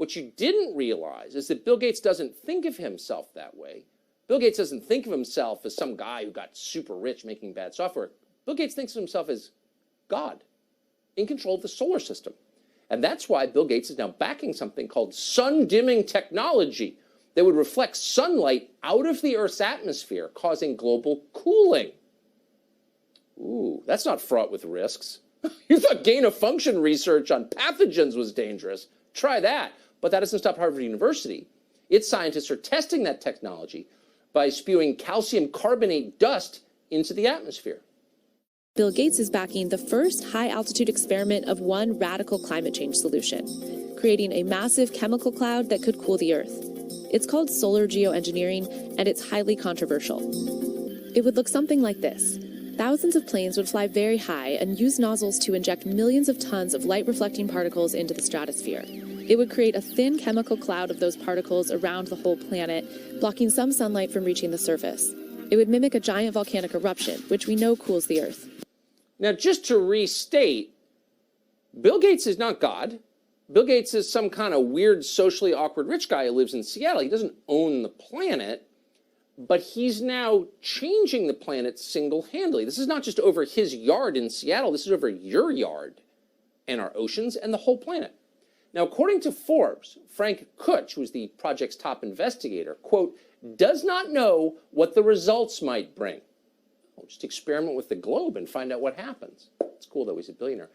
What you didn't realize is that Bill Gates doesn't think of himself that way. Bill Gates doesn't think of himself as some guy who got super rich making bad software. Bill Gates thinks of himself as God, in control of the solar system. And that's why Bill Gates is now backing something called sun-dimming technology that would reflect sunlight out of the Earth's atmosphere, causing global cooling. Ooh, that's not fraught with risks. You thought gain-of-function research on pathogens was dangerous. Try that. But that doesn't stop Harvard University. Its scientists are testing that technology by spewing calcium carbonate dust into the atmosphere. Bill Gates is backing the first high-altitude experiment of one radical climate change solution, creating a massive chemical cloud that could cool the Earth. It's called solar geoengineering, and it's highly controversial. It would look something like this. Thousands of planes would fly very high and use nozzles to inject millions of tons of light-reflecting particles into the stratosphere. It would create a thin chemical cloud of those particles around the whole planet, blocking some sunlight from reaching the surface. It would mimic a giant volcanic eruption, which we know cools the Earth. Now, just to restate, Bill Gates is not God. Bill Gates is some kind of weird, socially awkward rich guy who lives in Seattle. He doesn't own the planet, but he's now changing the planet single-handedly. This is not just over his yard in Seattle. This is over your yard and our oceans and the whole planet. Now, according to Forbes, Frank Kutch, who's the project's top investigator, quote, does not know what the results might bring. Well, just experiment with the globe and find out what happens. It's cool, though. He's a billionaire.